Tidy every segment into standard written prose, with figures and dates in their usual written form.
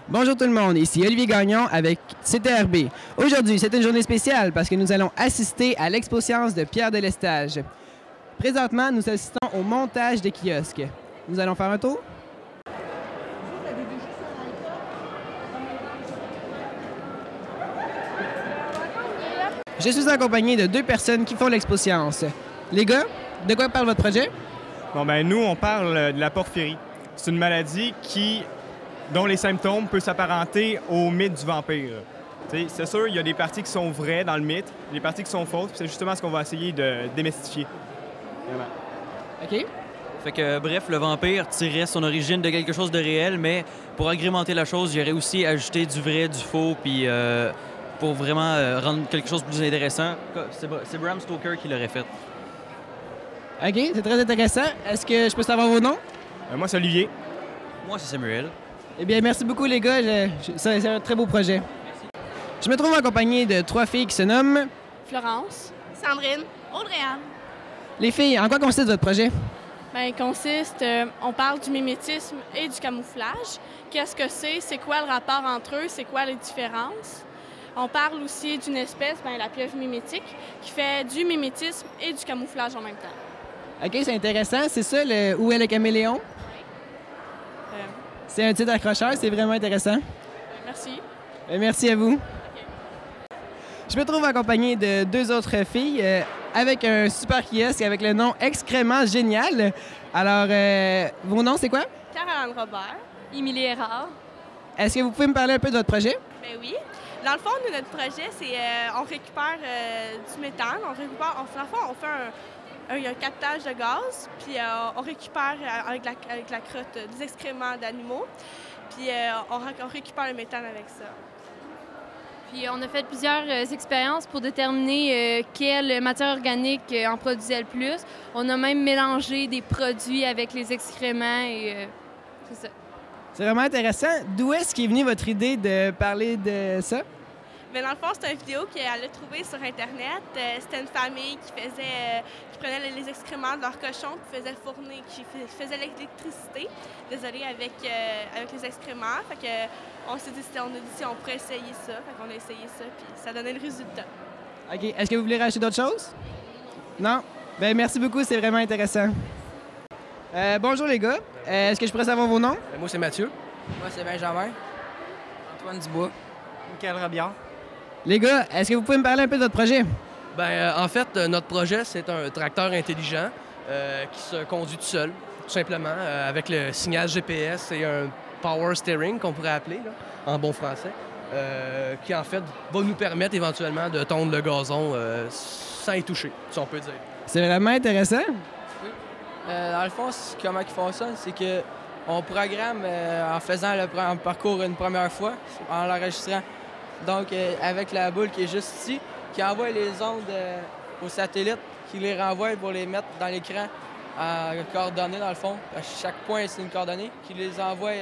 Bonjour tout le monde, ici Olivier Gagnon avec CTRB. Aujourd'hui, c'est une journée spéciale parce que nous allons assister à l'Expo Science de Pierre Delestage. Présentement, nous assistons au montage des kiosques. Nous allons faire un tour. Je suis accompagné de deux personnes qui font l'Expo Science. Les gars, de quoi parle votre projet? Nous, on parle de la porphyrie. C'est une maladie dont les symptômes peuvent s'apparenter au mythe du vampire. C'est sûr, il y a des parties qui sont vraies dans le mythe, des parties qui sont fausses, puis c'est justement ce qu'on va essayer de démystifier. Vraiment. OK. Fait que, bref, le vampire tirait son origine de quelque chose de réel, mais pour agrémenter la chose, il aurait aussi ajouté du vrai, du faux, puis pour vraiment rendre quelque chose de plus intéressant. C'est Bram Stoker qui l'aurait fait. OK, c'est très intéressant. Est-ce que je peux savoir vos noms? Moi, c'est Olivier. Moi, c'est Samuel. Eh bien, merci beaucoup, les gars. C'est un très beau projet. Merci. Je me trouve accompagné de trois filles qui se nomment... Florence, Sandrine, Audrey-Anne. Les filles, en quoi consiste votre projet? Bien, il consiste, on parle du mimétisme et du camouflage. Qu'est-ce que c'est? C'est quoi le rapport entre eux? C'est quoi les différences? On parle aussi d'une espèce, la pieuvre mimétique, qui fait du mimétisme et du camouflage en même temps. OK, c'est intéressant. C'est ça, Où est le caméléon? C'est un titre accrocheur, c'est vraiment intéressant. Merci. Merci à vous. Okay. Je me trouve accompagné de deux autres filles avec un super kiosque avec le nom Excrément Génial. Alors, vos noms, c'est quoi? Caroline Robert. Émilie Erard. Est-ce que vous pouvez me parler un peu de votre projet? Bien oui. Dans le fond, notre projet, c'est on récupère du méthane. On fait un captage de gaz, puis on récupère avec la crotte des excréments d'animaux, puis on récupère le méthane avec ça. Puis on a fait plusieurs expériences pour déterminer quelle matière organique en produisait le plus. On a même mélangé des produits avec les excréments et c'est ça. C'est vraiment intéressant. D'où est-ce qu'est venue votre idée de parler de ça? Bien, dans le fond, c'est une vidéo qu'elle a trouvée sur Internet. C'était une famille qui prenait les excréments de leurs cochons, qui faisait l'électricité, avec les excréments. Fait que on a dit si on pourrait essayer ça. Fait qu'on a essayé ça, puis ça donnait le résultat. OK. Est-ce que vous voulez rajouter d'autres choses? Non? Bien, merci beaucoup, c'est vraiment intéressant. Bonjour les gars. Est-ce que je pourrais savoir vos noms? Moi, c'est Mathieu. Moi, c'est Benjamin. Antoine Dubois. Michael Rabillard. Les gars, est-ce que vous pouvez me parler un peu de votre projet? En fait, notre projet, c'est un tracteur intelligent qui se conduit tout seul, tout simplement, avec le signal GPS et un power steering, qu'on pourrait appeler, là, en bon français, qui, en fait, va nous permettre éventuellement de tondre le gazon sans y toucher, si on peut dire. C'est vraiment intéressant. Oui. Dans le fond, comment ils fonctionne, c'est que on programme en faisant le parcours une première fois, en l'enregistrant. Donc, avec la boule qui est juste ici, qui envoie les ondes au satellite, qui les renvoie pour les mettre dans l'écran en coordonnées, dans le fond. À chaque point, c'est une coordonnée, qui les envoie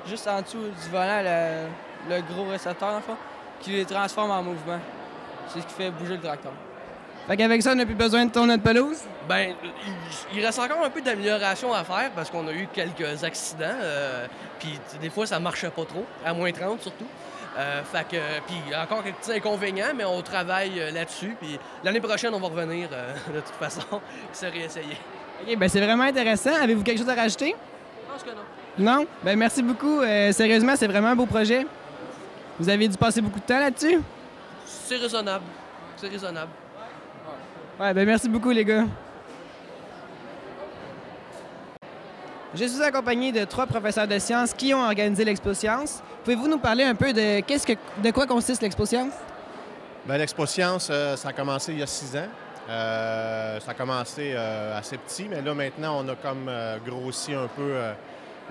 juste en dessous du volant, le gros récepteur, dans le fond, qui les transforme en mouvement. C'est ce qui fait bouger le tracteur. Fait qu'avec ça, on n'a plus besoin de tourner notre pelouse? Il reste encore un peu d'amélioration à faire parce qu'on a eu quelques accidents. Puis des fois, ça marchait pas trop, à moins 30 surtout. Puis encore quelques petits inconvénients, mais on travaille là-dessus. Puis l'année prochaine, on va revenir de toute façon et se réessayer. OK, bien c'est vraiment intéressant. Avez-vous quelque chose à rajouter? Je pense que non. Non? Bien merci beaucoup. Sérieusement, c'est vraiment un beau projet. Vous avez dû passer beaucoup de temps là-dessus? C'est raisonnable. C'est raisonnable. Ouais, bien merci beaucoup les gars. Je suis accompagné de trois professeurs de sciences qui ont organisé l'Expo Science. Pouvez-vous nous parler un peu de quoi consiste l'Expo Science? L'Expo Science, ça a commencé il y a 6 ans. Ça a commencé assez petit, mais là, maintenant, on a comme grossi un peu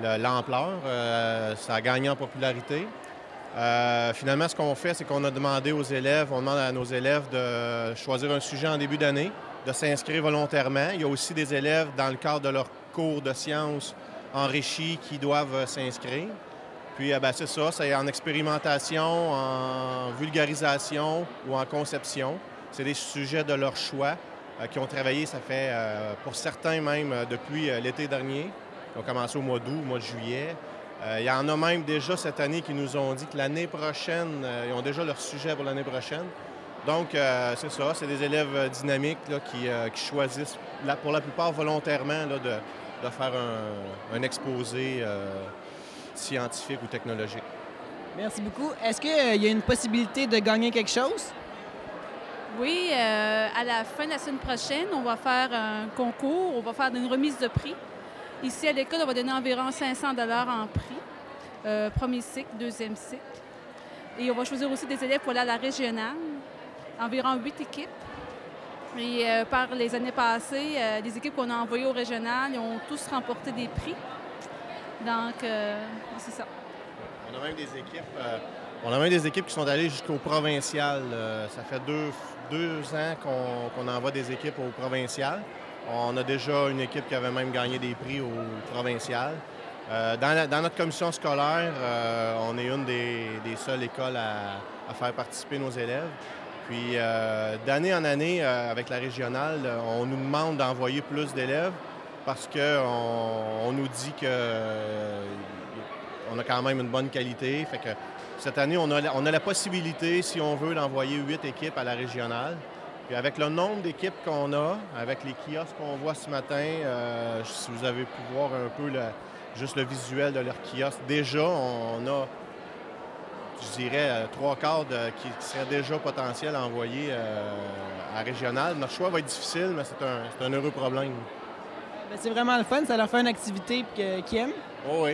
l'ampleur. Ça a gagné en popularité. Finalement, ce qu'on fait, c'est qu'on a demandé aux élèves, on demande à nos élèves de choisir un sujet en début d'année, de s'inscrire volontairement. Il y a aussi des élèves, dans le cadre de leur cours de sciences enrichis, qui doivent s'inscrire. Puis, c'est ça, c'est en expérimentation, en vulgarisation ou en conception. C'est des sujets de leur choix qui ont travaillé, ça fait, pour certains même, depuis l'été dernier. Ils ont commencé au mois d'août, au mois de juillet. Il y en a même déjà cette année qui nous ont dit que l'année prochaine, ils ont déjà leur sujet pour l'année prochaine. Donc, c'est ça, c'est des élèves dynamiques là, qui choisissent, pour la plupart volontairement, là, de faire un exposé scientifique ou technologique. Merci beaucoup. Est-ce qu'il y a une possibilité de gagner quelque chose? Oui, à la fin de la semaine prochaine, on va faire un concours, on va faire une remise de prix. Ici, à l'école, on va donner environ 500 $ en prix, premier cycle, deuxième cycle. Et on va choisir aussi des élèves pour aller à la régionale, environ 8 équipes. Et par les années passées, les équipes qu'on a envoyées au régional, ils ont tous remporté des prix. Donc, c'est ça. On a même des équipes qui sont allées jusqu'au provincial. Ça fait deux ans qu'on envoie des équipes au provincial. On a déjà une équipe qui avait même gagné des prix au provincial. Dans notre commission scolaire, on est une des seules écoles à faire participer nos élèves. Puis, d'année en année, avec la régionale, on nous demande d'envoyer plus d'élèves parce qu'on nous dit qu'on a quand même une bonne qualité. Fait que cette année, on a la possibilité, si on veut, d'envoyer 8 équipes à la régionale. Puis avec le nombre d'équipes qu'on a, avec les kiosques qu'on voit ce matin, si vous avez pu voir un peu juste le visuel de leur kiosque, déjà, on a, je dirais, 3/4 qui seraient déjà potentiels à envoyer à régional. Notre choix va être difficile, mais c'est un heureux problème. Bien, c'est vraiment le fun. Ça leur fait une activité qu'ils aiment. Oh oui.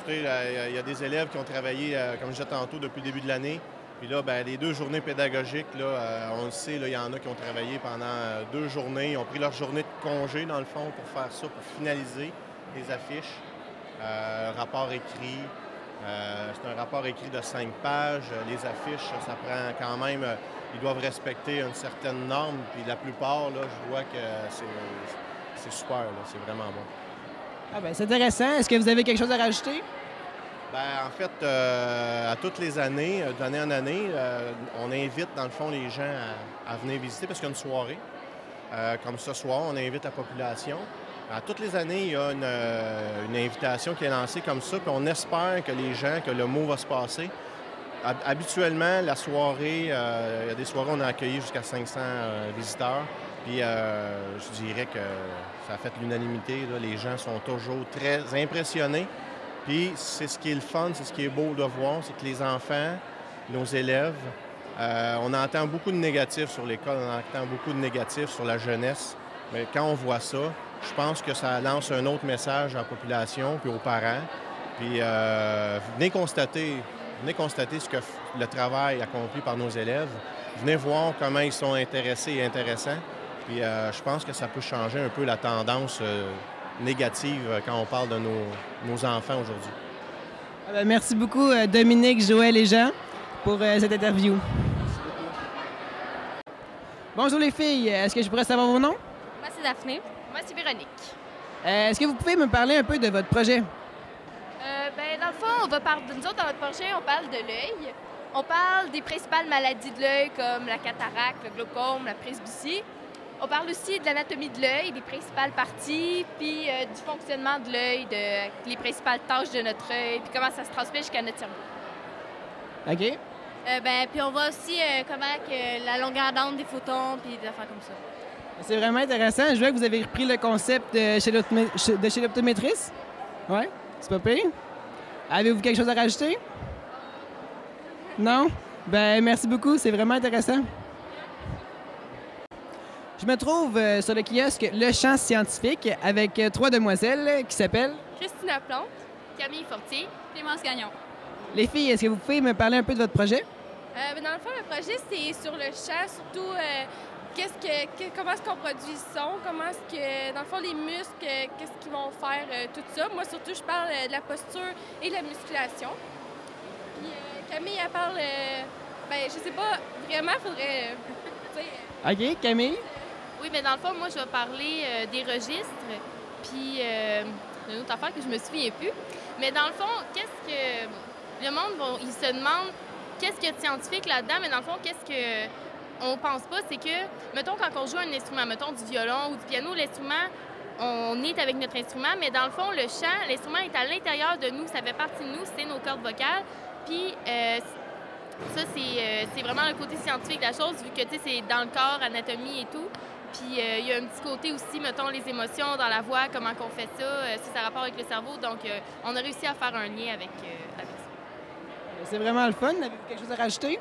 Écoutez, il y a des élèves qui ont travaillé, comme je disais tantôt, depuis le début de l'année. Puis là, bien, les 2 journées pédagogiques, là, on le sait, il y en a qui ont travaillé pendant 2 journées. Ils ont pris leur journée de congé, dans le fond, pour faire ça, pour finaliser les affiches. Rapport écrit. C'est un rapport écrit de 5 pages. Les affiches, ça prend quand même... ils doivent respecter une certaine norme. Puis la plupart, là, je vois que c'est super, là, c'est vraiment bon. Ah ben, c'est intéressant. Est-ce que vous avez quelque chose à rajouter? Bien, en fait, à toutes les années, d'année en année, on invite, dans le fond, les gens à venir visiter parce qu'il y a une soirée. Comme ce soir, on invite la population. À toutes les années, il y a une invitation qui est lancée comme ça, puis on espère que les gens, que le mot va se passer. Habituellement, la soirée, il y a des soirées où on a accueilli jusqu'à 500 visiteurs. Puis je dirais que ça a fait l'unanimité. Les gens sont toujours très impressionnés. Puis c'est ce qui est le fun, c'est ce qui est beau de voir, c'est que les enfants, nos élèves, on entend beaucoup de négatifs sur l'école, on entend beaucoup de négatifs sur la jeunesse. Mais quand on voit ça, je pense que ça lance un autre message à la population puis aux parents. Puis venez constater ce que le travail accompli par nos élèves. Venez voir comment ils sont intéressés et intéressants. Puis je pense que ça peut changer un peu la tendance négative quand on parle de nos enfants aujourd'hui. Ah ben, merci beaucoup, Dominique, Joël et Jean, pour cette interview. Bonjour les filles, est-ce que je pourrais savoir vos noms? Moi, c'est Daphné. Moi, c'est Véronique. Est-ce que vous pouvez me parler un peu de votre projet? Ben, dans le fond, nous autres, dans notre projet, on parle de l'œil. On parle des principales maladies de l'œil comme la cataracte, le glaucome, la presbytie. On parle aussi de l'anatomie de l'œil, des principales parties, puis du fonctionnement de l'œil, les principales tâches de notre œil, puis comment ça se transmet jusqu'à notre cerveau. OK. Puis on voit aussi comment que la longueur d'onde des photons, puis des affaires comme ça. C'est vraiment intéressant. Je vois que vous avez repris le concept de chez l'optométriste. Oui, c'est pas pire. Avez-vous quelque chose à rajouter? Non? Ben merci beaucoup, c'est vraiment intéressant. Je me trouve sur le kiosque Le Champ Scientifique avec 3 demoiselles qui s'appellent... Christina Plante, Camille Fortier, Clémence Gagnon. Les filles, est-ce que vous pouvez me parler un peu de votre projet? Dans le fond, le projet, c'est sur le champ, surtout comment est-ce qu'on produit le son, comment est-ce que, dans le fond, les muscles, qu'est-ce qu'ils vont faire, tout ça. Moi, surtout, je parle de la posture et de la musculation. Puis Camille, elle parle, je sais pas, vraiment, il faudrait, OK, Camille? Oui, mais dans le fond, moi, je vais parler des registres, puis d'une autre affaire que je me souviens plus. Mais dans le fond, qu'est-ce que le monde, il se demande qu'est-ce qu'il y a de scientifique là-dedans, mais dans le fond, qu'est-ce que on pense pas, c'est que, mettons, quand on joue un instrument, mettons du violon ou du piano, l'instrument, on est avec notre instrument, mais dans le fond, le chant, l'instrument est à l'intérieur de nous, ça fait partie de nous, c'est nos cordes vocales. Puis ça, c'est vraiment le côté scientifique de la chose, vu que c'est dans le corps, anatomie et tout. Puis il y a un petit côté aussi, mettons, les émotions dans la voix, comment qu'on fait ça, si ça a rapport avec le cerveau. Donc, on a réussi à faire un lien avec ça. C'est vraiment le fun. Avez-vous quelque chose à rajouter?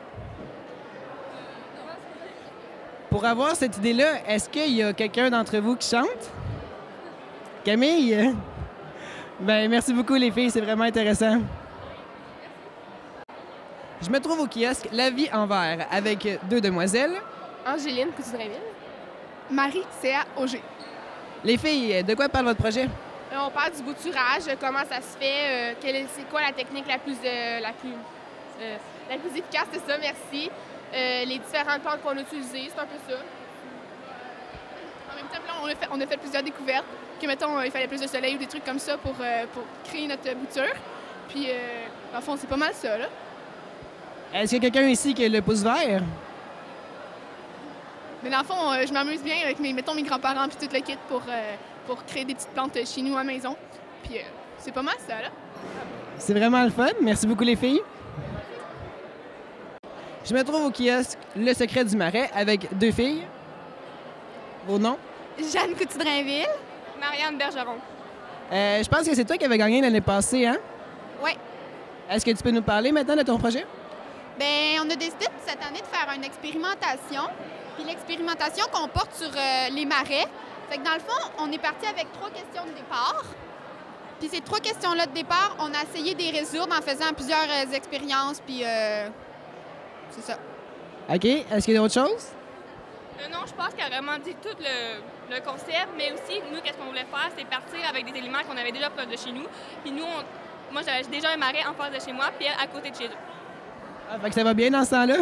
Pour avoir cette idée-là, est-ce qu'il y a quelqu'un d'entre vous qui chante? Camille? Ben, merci beaucoup, les filles. C'est vraiment intéressant. Je me trouve au kiosque La Vie en Vert avec deux demoiselles. Angéline Coutu-Drainville. Marie C.A. Auger. Les filles, de quoi parle votre projet? On parle du bouturage, comment ça se fait, c'est quoi la technique la plus efficace, c'est ça, merci. Les différentes plantes qu'on a utilisées, c'est un peu ça. En même temps, là, on a fait plusieurs découvertes, que mettons, il fallait plus de soleil ou des trucs comme ça pour créer notre bouture. Puis, en fond, c'est pas mal ça, là. Est-ce qu'il y a quelqu'un ici qui a le pouce vert? Mais dans le fond, je m'amuse bien avec mes grands-parents puis tout le kit pour créer des petites plantes chez nous à la maison. Puis c'est pas mal ça, là. C'est vraiment le fun. Merci beaucoup, les filles. Je me trouve au kiosque Le Secret du Marais avec deux filles. Vos noms? Jeanne Coutu-Drainville. Marianne Bergeron. Je pense que c'est toi qui avais gagné l'année passée, hein? Oui. Est-ce que tu peux nous parler maintenant de ton projet? Bien, on a décidé cette année de faire une expérimentation. Puis l'expérimentation qu'on porte sur les marais. Fait que dans le fond, on est parti avec 3 questions de départ. Puis ces 3 questions-là de départ, on a essayé de les résoudre en faisant plusieurs expériences. Puis c'est ça. OK. Est-ce qu'il y a d'autres choses? Non, je pense qu'elle a vraiment dit tout le concept, mais aussi, nous, qu'est-ce qu'on voulait faire, c'est partir avec des éléments qu'on avait déjà proches de chez nous. Puis nous, moi, j'avais déjà un marais en face de chez moi, puis elle, à côté de chez eux. Ah, fait que ça va bien dans ce temps-là?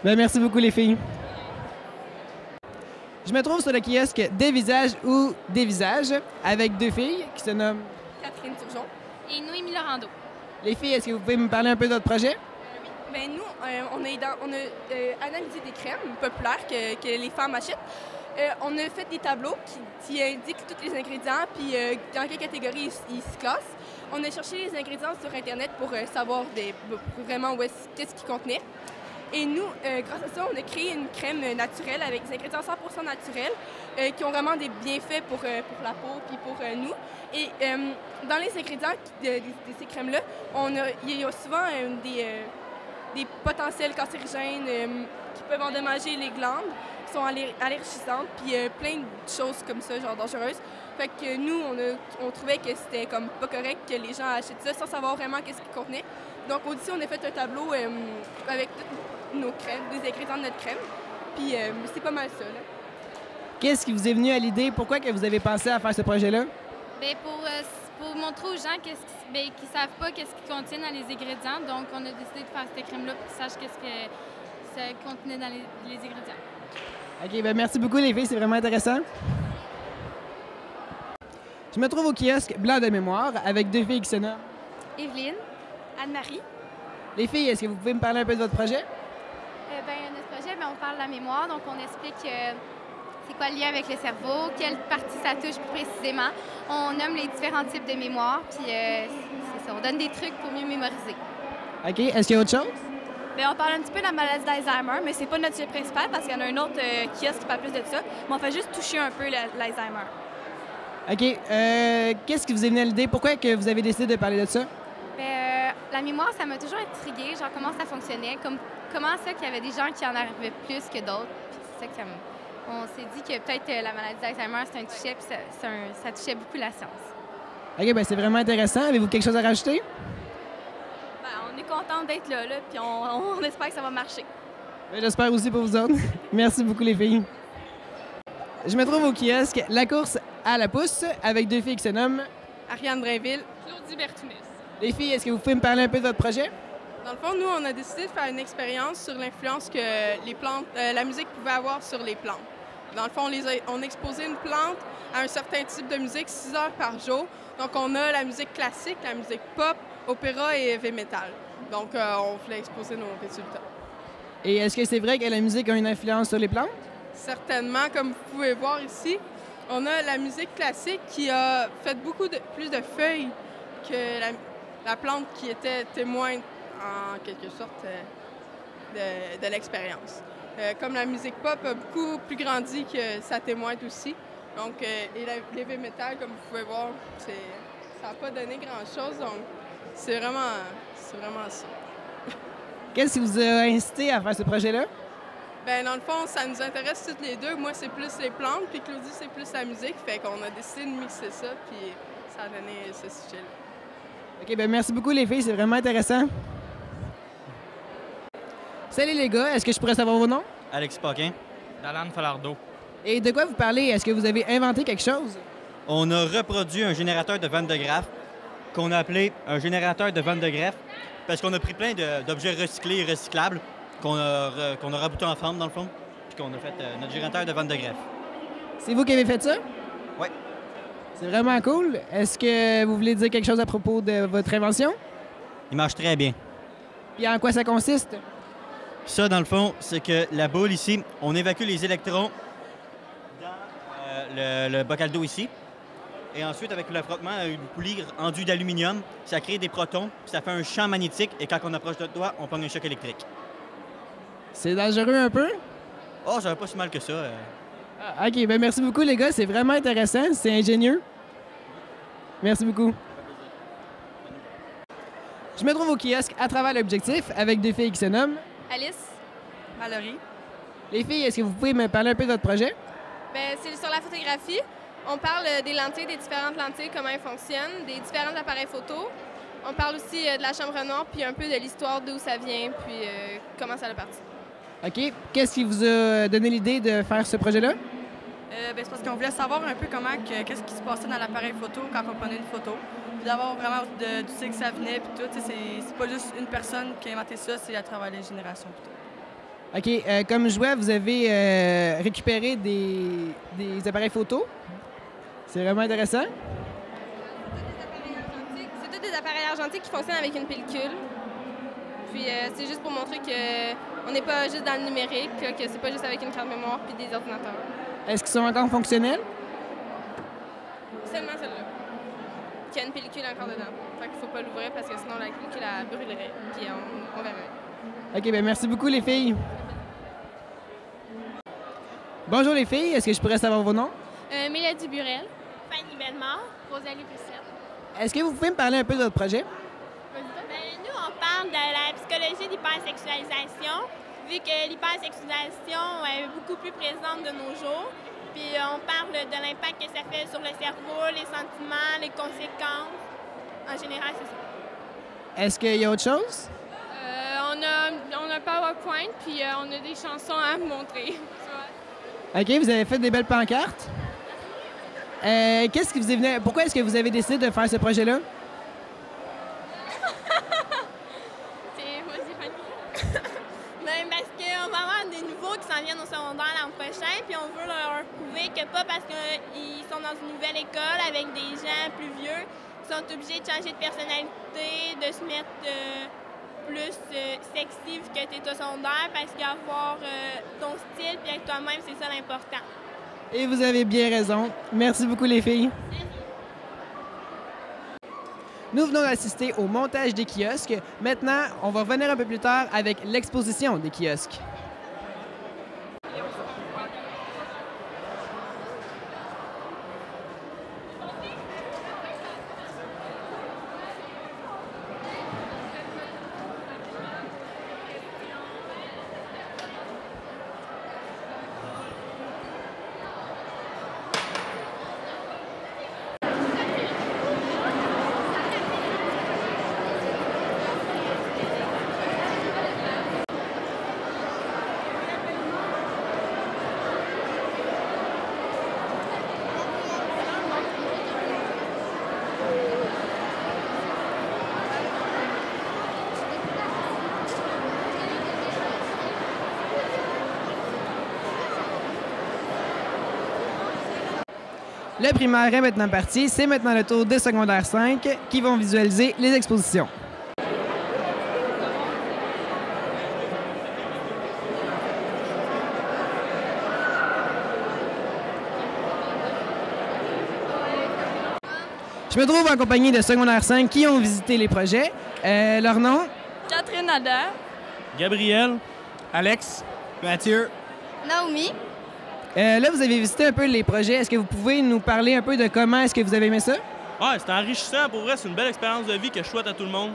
Bien, merci beaucoup, les filles. Je me trouve sur le kiosque Des Visages ou Des Visages avec deux filles qui se nomment Catherine Turgeon. Et Noémie Laurando. Les filles, est-ce que vous pouvez me parler un peu de votre projet? Oui. Bien, nous, on a analysé des crèmes populaires que les femmes achètent. On a fait des tableaux qui indiquent tous les ingrédients, puis dans quelle catégorie ils se classent. On a cherché les ingrédients sur Internet pour savoir vraiment qu'est-ce qu'ils contenaient. Et nous, grâce à ça, on a créé une crème naturelle avec des ingrédients 100% naturels qui ont vraiment des bienfaits pour la peau puis pour nous. Et dans les ingrédients de ces crèmes-là, il y a souvent des potentiels cancérigènes qui peuvent endommager les glandes, qui sont allergisantes, puis plein de choses comme ça, genre dangereuses. Fait que nous, on trouvait que c'était comme pas correct que les gens achètent ça sans savoir vraiment qu'est-ce qu'ils contenait. Donc, au-dessus, on a fait un tableau avec toutes nos crèmes, des ingrédients de notre crème. Puis, c'est pas mal ça, là. Qu'est-ce qui vous est venu à l'idée? Pourquoi que vous avez pensé à faire ce projet-là? Bien, pour montrer aux gens qui ne savent pas qu'est-ce qui contient dans les ingrédients. Donc, on a décidé de faire cette crème-là pour qu'ils sachent qu'est-ce que ça contenait dans les ingrédients. OK, bien merci beaucoup, les filles. C'est vraiment intéressant. Je me trouve au kiosque Blanc de mémoire avec deux filles qui se nomment Evelyne, Anne-Marie. Les filles, est-ce que vous pouvez me parler un peu de votre projet? Notre projet, on parle de la mémoire. Donc, on explique c'est quoi le lien avec le cerveau, quelle partie ça touche plus précisément. On nomme les différents types de mémoire, puis c'est ça. On donne des trucs pour mieux mémoriser. OK. Est-ce qu'il y a autre chose? Bien, on parle un petit peu de la maladie d'Alzheimer, mais c'est pas notre sujet principal parce qu'il y en a un autre kiosque qui parle plus de ça. Mais on fait juste toucher un peu l'Alzheimer. OK. Qu'est-ce qui vous est venu à l'idée? Pourquoi que vous avez décidé de parler de ça? Bien, la mémoire, ça m'a toujours intriguée, genre comment ça fonctionnait, comment ça qu'il y avait des gens qui en arrivaient plus que d'autres. Puis c'est ça on s'est dit que peut-être la maladie d'Alzheimer, c'est un touché, puis ça touchait beaucoup la science. OK, bien c'est vraiment intéressant. Avez-vous quelque chose à rajouter? Bien, on est content d'être là, puis on espère que ça va marcher. Bien, j'espère aussi pour vous autres. Merci beaucoup, les filles. Je me trouve au kiosque La course à la pousse avec deux filles qui se nomment Ariane Drainville. Claudie Bertunis. Les filles, est-ce que vous pouvez me parler un peu de votre projet? Dans le fond, nous, on a décidé de faire une expérience sur l'influence que les plantes, la musique pouvait avoir sur les plantes. Dans le fond, on exposait une plante à un certain type de musique 6 heures par jour. Donc, on a la musique classique, la musique pop, opéra et heavy metal. Donc, on voulait exposer nos résultats. Et est-ce que c'est vrai que la musique a une influence sur les plantes? Certainement, comme vous pouvez voir ici, On a la musique classique qui a fait plus de feuilles que la plante qui était témoin, en quelque sorte, de l'expérience. Comme la musique pop a beaucoup plus grandi que sa témoin aussi. Donc, l'heavy metal, comme vous pouvez voir, ça n'a pas donné grand-chose. Donc, c'est vraiment ça. Qu'est-ce qui vous a incité à faire ce projet-là? Bien, dans le fond, ça nous intéresse toutes les deux. Moi, c'est plus les plantes, puis Claudie, c'est plus la musique. Fait qu'on a décidé de mixer ça, puis ça a donné ce sujet-là. OK, bien merci beaucoup les filles, c'est vraiment intéressant. Salut les gars, est-ce que je pourrais savoir vos noms? Alexis Paquin. Dalan Falardeau. Et de quoi vous parlez? Est-ce que vous avez inventé quelque chose? On a reproduit un générateur de Van de Graaff qu'on a appelé un générateur de Van de Graaff parce qu'on a pris plein d'objets recyclés et recyclables qu'on a raboutés ensemble, dans le fond, puis qu'on a fait notre générateur de Van de Graaff. C'est vous qui avez fait ça? Oui. C'est vraiment cool. Est-ce que vous voulez dire quelque chose à propos de votre invention? Il marche très bien. Et en quoi ça consiste? Ça, dans le fond, c'est que la boule ici, on évacue les électrons dans le bocal d'eau ici. Et ensuite, avec le frottement, une poulie enduit d'aluminium, ça crée des protons, puis ça fait un champ magnétique. Et quand on approche notre doigt, on prend un choc électrique. C'est dangereux un peu? Oh, ça va pas si mal que ça. Ah, OK, bien merci beaucoup les gars, c'est vraiment intéressant, c'est ingénieux. Merci beaucoup. Je me trouve au kiosque à travers l'objectif avec deux filles qui se nomment Alice. Mallory. Les filles, est-ce que vous pouvez me parler un peu de votre projet? Bien, c'est sur la photographie. On parle des lentilles, des différentes lentilles, comment elles fonctionnent, des différents appareils photo. On parle aussi de la chambre noire, puis un peu de l'histoire d'où ça vient, puis comment ça a parti. OK. Qu'est-ce qui vous a donné l'idée de faire ce projet-là? C'est parce qu'on voulait savoir un peu qu'est-ce qui se passait dans l'appareil photo quand on prenait une photo. Puis d'avoir vraiment du sais que ça venait, puis tout. C'est pas juste une personne qui a inventé ça, c'est à travers les générations. Puis tout. OK. Comme je vois, vous avez récupéré des appareils photo. C'est vraiment intéressant. C'est tous des appareils argentiques qui fonctionnent avec une pellicule. Puis c'est juste pour montrer qu'on n'est pas juste dans le numérique, que c'est pas juste avec une carte mémoire puis des ordinateurs. Est-ce qu'ils sont encore fonctionnels? Seulement celle-là. Qui a une pellicule encore dedans. Fait qu'il faut pas l'ouvrir parce que sinon la pellicule elle brûlerait. Puis on verrait. OK, bien merci beaucoup les filles. Bonjour les filles, est-ce que je pourrais savoir vos noms? Mélodie Burel. Fanny Bellemare. Rosalie Poussette. Est-ce que vous pouvez me parler un peu de votre projet? Nous, on parle de la psychologie de l'hypersexualisation, vu que l'hypersexualisation est beaucoup plus présente de nos jours. Puis on parle de l'impact que ça fait sur le cerveau, les sentiments, les conséquences. En général, c'est ça. Est-ce qu'il y a autre chose? On a PowerPoint, puis on a des chansons à montrer. OK, vous avez fait des belles pancartes. Qu'est-ce qui vous est venu? Pourquoi est-ce que vous avez décidé de faire ce projet-là? Vas-y, Fanny. Ben, parce qu'on va avoir des nouveaux qui s'en viennent au secondaire l'an prochain, puis on veut leur prouver que pas parce qu'ils sont dans une nouvelle école avec des gens plus vieux, ils sont obligés de changer de personnalité, de se mettre plus sexy vu que tu es au secondaire, parce qu'avoir ton style puis être toi-même, c'est ça l'important. Et vous avez bien raison. Merci beaucoup les filles. Nous venons d'assister au montage des kiosques. Maintenant, on va revenir un peu plus tard avec l'exposition des kiosques. Le primaire est maintenant parti. C'est maintenant le tour des secondaires 5 qui vont visualiser les expositions. Je me trouve en compagnie de secondaire 5 qui ont visité les projets. Leur nom? Catherine Adam. Gabriel. Alex. Mathieu. Naomi. Là, vous avez visité un peu les projets. Est-ce que vous pouvez nous parler un peu de comment est-ce que vous avez aimé ça? Ouais, c'était enrichissant. Pour vrai, c'est une belle expérience de vie que je souhaite à tout le monde.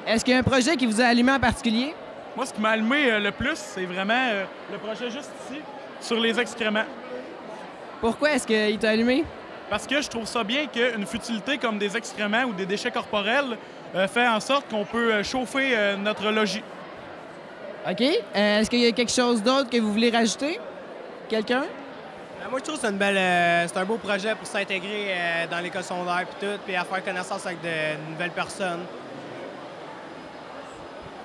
Est-ce qu'il y a un projet qui vous a allumé en particulier? Moi, ce qui m'a allumé le plus, c'est vraiment le projet juste ici, sur les excréments. Pourquoi est-ce qu'il t'a allumé? Parce que je trouve ça bien qu'une futilité comme des excréments ou des déchets corporels fait en sorte qu'on peut chauffer notre logis. OK. Est-ce qu'il y a quelque chose d'autre que vous voulez rajouter? Quelqu'un? Moi, je trouve que c'est un beau projet pour s'intégrer dans l'école secondaire puis tout, puis à faire connaissance avec de nouvelles personnes.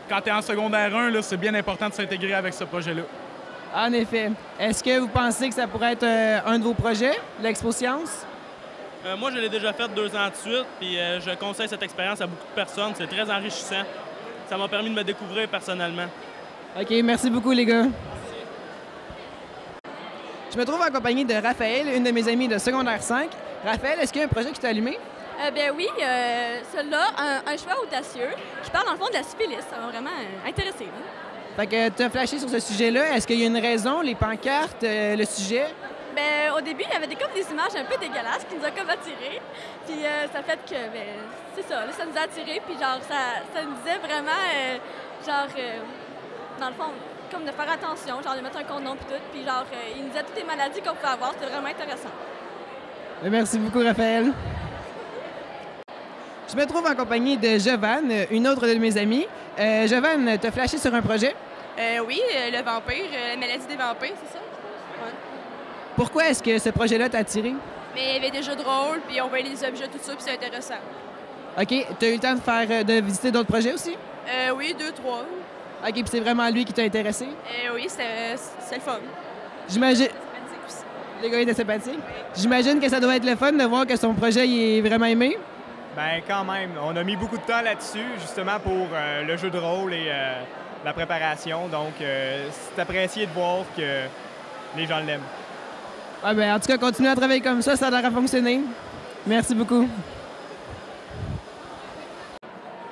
Quand tu es en secondaire 1, là, c'est bien important de s'intégrer avec ce projet-là. En effet. Est-ce que vous pensez que ça pourrait être un de vos projets, l'Expo Science? Moi, je l'ai déjà fait 2 ans de suite, puis je conseille cette expérience à beaucoup de personnes. C'est très enrichissant. Ça m'a permis de me découvrir personnellement. OK, merci beaucoup, les gars. Je me trouve en compagnie de Raphaël, une de mes amies de secondaire 5. Raphaël, est-ce qu'il y a un projet qui t'a allumé? Ben oui, celui-là, un choix audacieux qui parle dans le fond de la syphilis. Ça m'a vraiment intéressé. Hein? Fait que tu as flashé sur ce sujet-là. Est-ce qu'il y a une raison, les pancartes, le sujet? Ben, au début, il y avait comme des images un peu dégueulasses qui nous ont comme attirés. Puis ça fait que, ben, c'est ça, là, ça nous a attirés. Puis genre, ça nous disait vraiment, dans le fond, comme de faire attention, genre de mettre un condom puis tout. Puis genre, il nous disait toutes les maladies qu'on pouvait avoir. C'était vraiment intéressant. Merci beaucoup, Raphaël. Je me trouve en compagnie de Jovane, une autre de mes amies. Jovane, t'as flashé sur un projet? Oui, le vampire, la maladie des vampires, c'est ça? Ouais. Pourquoi est-ce que ce projet-là t'a attiré? Mais il y avait des jeux de rôle, puis on voyait les objets, tout ça, puis c'est intéressant. OK. T'as eu le temps de visiter d'autres projets aussi? Oui, 2, 3. OK, puis c'est vraiment lui qui t'a intéressé? Oui, c'est le fun. J'imagine... Les gars étaient sympathiques? Oui. J'imagine que ça doit être le fun de voir que son projet il est vraiment aimé? Ben quand même. On a mis beaucoup de temps là-dessus, justement pour le jeu de rôle et la préparation. Donc, c'est apprécié de voir que les gens l'aiment. Ah ben, en tout cas, continuez à travailler comme ça a l'air à fonctionner. Merci beaucoup.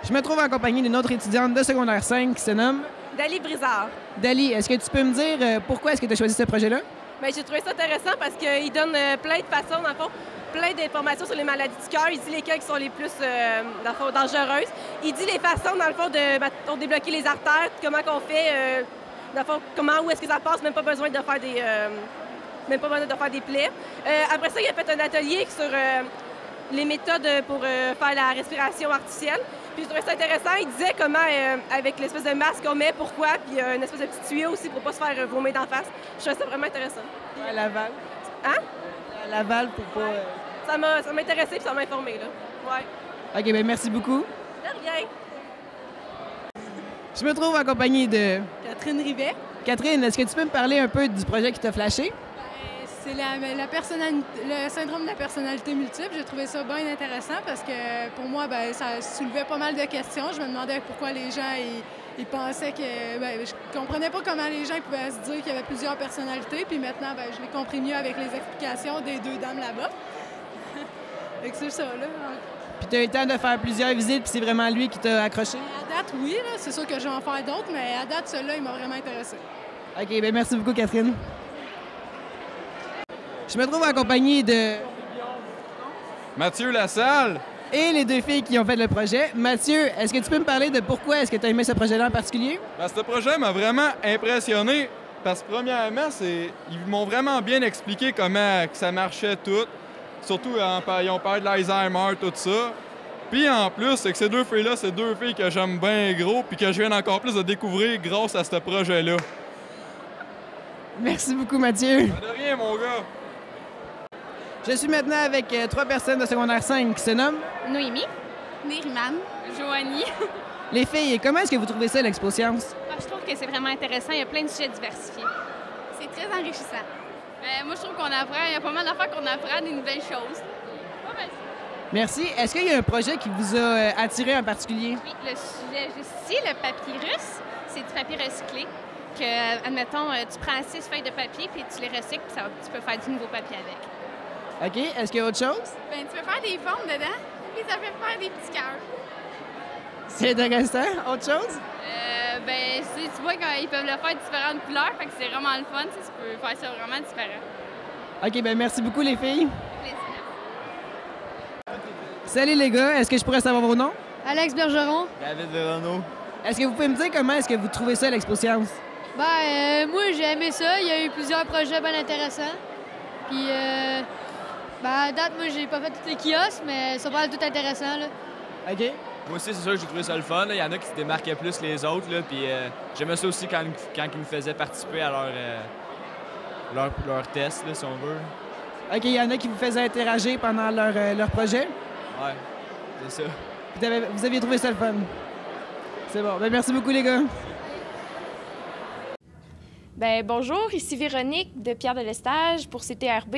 Je me trouve en compagnie d'une autre étudiante de secondaire 5 qui se nomme... Dali Brizard. Dali, est-ce que tu peux me dire pourquoi est-ce que tu as choisi ce projet-là? Bien, j'ai trouvé ça intéressant parce qu'il donne plein de façons, dans le fond, plein d'informations sur les maladies du cœur. Il dit lesquelles qui sont les plus, dans le fond, dangereuses. Il dit les façons, dans le fond, pour débloquer les artères, comment qu'on fait, dans le fond, où est-ce que ça passe, même pas besoin de faire des plaies. Après ça, il a fait un atelier sur les méthodes pour faire la respiration artificielle. Puis je trouvais ça intéressant. Il disait comment, avec l'espèce de masque qu'on met, pourquoi, puis une espèce de petit tuyau aussi pour pas se faire vomir d'en face. Je trouvais ça vraiment intéressant. À Laval. Hein? À Laval pour pas... Ça m'a intéressé puis ça m'a informé, là. Ouais. OK, bien merci beaucoup. De rien. Je me trouve en compagnie de... Catherine Rivet. Catherine, est-ce que tu peux me parler un peu du projet qui t'a flashé? C'est le syndrome de la personnalité multiple. J'ai trouvé ça bien intéressant parce que pour moi, ça soulevait pas mal de questions. Je me demandais pourquoi les gens ils pensaient que... je comprenais pas comment les gens pouvaient se dire qu'il y avait plusieurs personnalités. Puis maintenant, je l'ai compris mieux avec les explications des 2 dames là-bas. Fait que c'est ça, là. Puis tu as eu le temps de faire plusieurs visites, puis c'est vraiment lui qui t'a accroché? À date, oui. Là. C'est sûr que je vais en faire d'autres, mais à date, celui-là, il m'a vraiment intéressé. OK, bien merci beaucoup, Catherine. Je me trouve en compagnie de... Mathieu Lassalle. Et les 2 filles qui ont fait le projet. Mathieu, est-ce que tu peux me parler de pourquoi est-ce que tu as aimé ce projet-là en particulier? Ce projet m'a vraiment impressionné parce que, premièrement, ils m'ont vraiment bien expliqué comment que ça marchait tout. Surtout, ils ont parlé de l'Alzheimer, tout ça. Puis en plus, c'est que ces 2 filles-là, c'est 2 filles que j'aime bien gros puis que je viens encore plus de découvrir grâce à ce projet-là. Merci beaucoup, Mathieu. De rien, mon gars. Je suis maintenant avec 3 personnes de secondaire 5 qui se nomment... Noémie. Nériman. Joanie. Les filles, comment est-ce que vous trouvez ça, l'Expo Science? Je trouve que c'est vraiment intéressant. Il y a plein de sujets diversifiés. C'est très enrichissant. Moi, je trouve qu'on apprend. Il y a pas mal d'affaires qu'on apprend, des nouvelles choses. Merci. Est-ce qu'il y a un projet qui vous a attiré en particulier? Oui, le sujet juste ici, le papyrus, c'est du papier recyclé. Que, admettons, tu prends 6 feuilles de papier puis tu les recycles puis tu peux faire du nouveau papier avec. OK. Est-ce qu'il y a autre chose? Ben, tu peux faire des formes dedans, puis ça fait faire des petits cœurs. C'est intéressant. Autre chose? Ben, tu vois quand ils peuvent le faire de différentes couleurs, fait que c'est vraiment le fun, tu peux faire ça vraiment différent. OK, ben merci beaucoup les filles. Salut les gars, est-ce que je pourrais savoir vos noms? Alex Bergeron. David Véronneau. Est-ce que vous pouvez me dire comment est-ce que vous trouvez ça, l'Expo Science? Moi, j'ai aimé ça. Il y a eu plusieurs projets bien intéressants. Puis, à date, moi, j'ai pas fait tous les kiosques, mais ça paraît tout intéressant, là. OK. Moi aussi, c'est sûr que j'ai trouvé ça le fun. Il y en a qui se démarquaient plus que les autres. Là, puis j'aimais ça aussi quand ils me faisaient participer à leur test, là, si on veut. OK, il y en a qui vous faisaient interagir pendant leur projet? Ouais, c'est ça. Vous aviez trouvé ça le fun? C'est bon. Ben, merci beaucoup, les gars. Ben, bonjour, ici Véronique de Pierre de Lestage pour CTRB.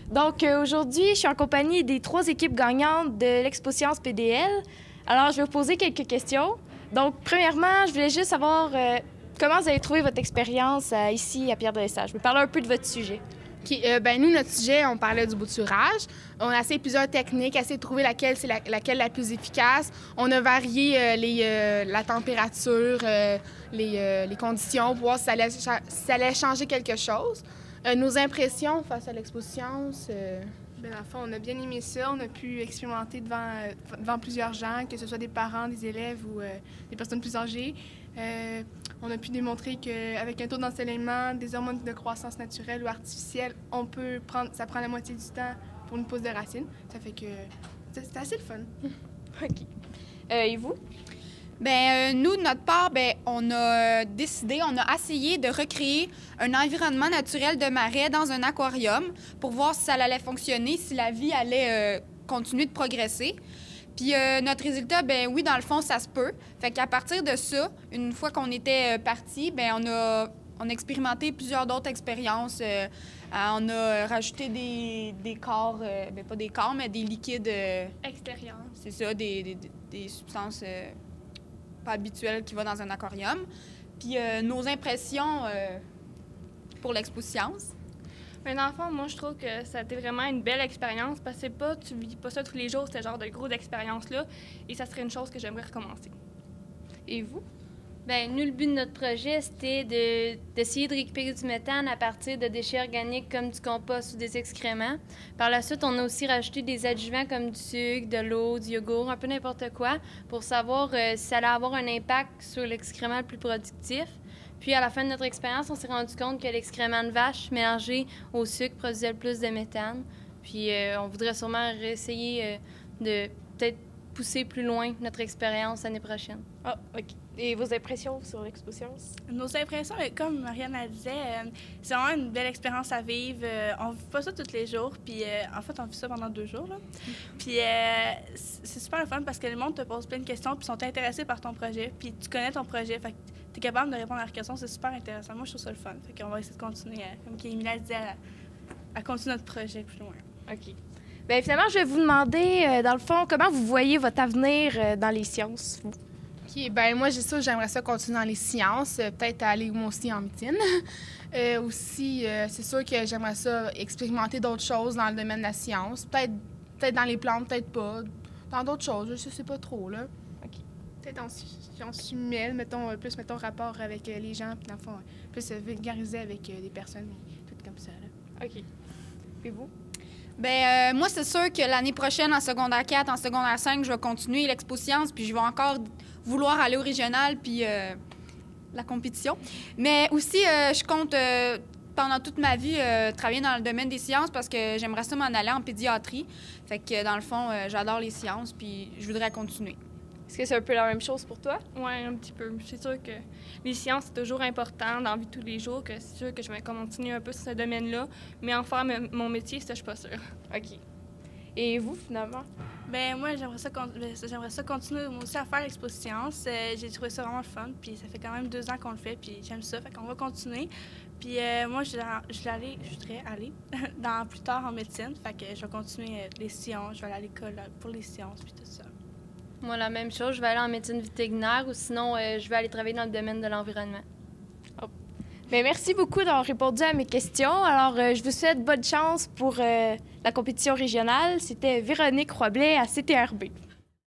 Donc, aujourd'hui, je suis en compagnie des 3 équipes gagnantes de l'Expo Science PDL. Alors, je vais vous poser quelques questions. Donc, premièrement, je voulais juste savoir comment vous avez trouvé votre expérience ici à Pierre de Lestage. Je vais parler un peu de votre sujet. Nous, notre sujet, on parlait du bouturage. On a essayé plusieurs techniques, essayé de trouver laquelle la plus efficace. On a varié la température, les conditions pour voir si ça allait changer quelque chose. Nos impressions face à l'Expo Science, Dans le fond, on a bien aimé ça. On a pu expérimenter devant plusieurs gens, que ce soit des parents, des élèves ou des personnes plus âgées. On a pu démontrer qu'avec un taux d'ensoleillement, des hormones de croissance naturelle ou artificielle, ça prend la moitié du temps pour une pose de racines. Ça fait que c'est assez le fun. OK. Et vous? Nous, de notre part, on a essayé de recréer un environnement naturel de marais dans un aquarium pour voir si ça allait fonctionner, si la vie allait continuer de progresser. Puis notre résultat, oui, dans le fond, ça se peut. Fait qu'à partir de ça, une fois qu'on était partis, on a expérimenté plusieurs d'autres expériences. On a rajouté des corps, pas des corps, mais des liquides... extérieurs. C'est ça, des substances pas habituelles qui vont dans un aquarium. Puis nos impressions pour l'Expo Science. Mais dans le fond, moi, je trouve que ça a été vraiment une belle expérience parce que tu vis pas ça tous les jours, ce genre de gros expérience-là. Et ça serait une chose que j'aimerais recommencer. Et vous? Nous, le but de notre projet, c'était d'essayer de récupérer du méthane à partir de déchets organiques comme du compost ou des excréments. Par la suite, on a aussi rajouté des adjuvants comme du sucre, de l'eau, du yogourt, un peu n'importe quoi, pour savoir si ça allait avoir un impact sur l'excrément le plus productif. Puis, à la fin de notre expérience, on s'est rendu compte que l'excrément de vache mélangé au sucre produisait le plus de méthane. Puis, on voudrait sûrement réessayer de peut-être pousser plus loin notre expérience l'année prochaine. Ah, OK. Et vos impressions sur l'Expo Science? Nos impressions, comme Marianne a disait, c'est vraiment une belle expérience à vivre. On ne vit pas ça tous les jours, puis en fait, on vit ça pendant 2 jours. Là. Puis c'est super le fun parce que le monde te pose plein de questions, puis sont intéressés par ton projet, puis tu connais ton projet, fait que tu es capable de répondre à leurs questions, c'est super intéressant. Moi, je trouve ça le fun. Fait qu'on va essayer de continuer, comme Kémila disait, à continuer notre projet plus loin. OK. Bien, finalement, je vais vous demander, dans le fond, comment vous voyez votre avenir dans les sciences, vous? OK, moi, j'aimerais ça continuer dans les sciences, peut-être aller moi aussi en médecine. Aussi, c'est sûr que j'aimerais ça expérimenter d'autres choses dans le domaine de la science. Peut-être dans les plantes, peut-être pas. Dans d'autres choses, je sais pas trop, là. OK. Peut-être en sumelle, mettons rapport avec les gens, puis dans le fond, plus vulgariser avec des personnes, tout comme ça, là. OK. Et vous? Moi, c'est sûr que l'année prochaine, en secondaire 4, en secondaire 5, je vais continuer l'Expo Science, puis je vais encore vouloir aller au régional, puis la compétition. Mais aussi, je compte, pendant toute ma vie, travailler dans le domaine des sciences parce que j'aimerais ça m'en aller en pédiatrie. Fait que, dans le fond, j'adore les sciences, puis je voudrais continuer. Est-ce que c'est un peu la même chose pour toi? Oui, un petit peu. C'est sûr que les sciences, c'est toujours important dans la vie de tous les jours, que c'est sûr que je vais continuer un peu sur ce domaine-là, mais en faire mon métier, ça, je suis pas sûre. OK. Et vous, finalement? Moi, j'aimerais ça continuer moi aussi à faire l'Expo Science. J'ai trouvé ça vraiment le fun, puis ça fait quand même 2 ans qu'on le fait, puis j'aime ça, fait qu'on va continuer. Puis moi, je voudrais aller plus tard en médecine, fait que je vais continuer les sciences, je vais aller à l'école pour les sciences, puis tout ça. Moi, la même chose, je vais aller en médecine vétérinaire ou sinon, je vais aller travailler dans le domaine de l'environnement. Oh. Bien, merci beaucoup d'avoir répondu à mes questions. Alors, je vous souhaite bonne chance pour la compétition régionale. C'était Véronique Roiblet à CTRB.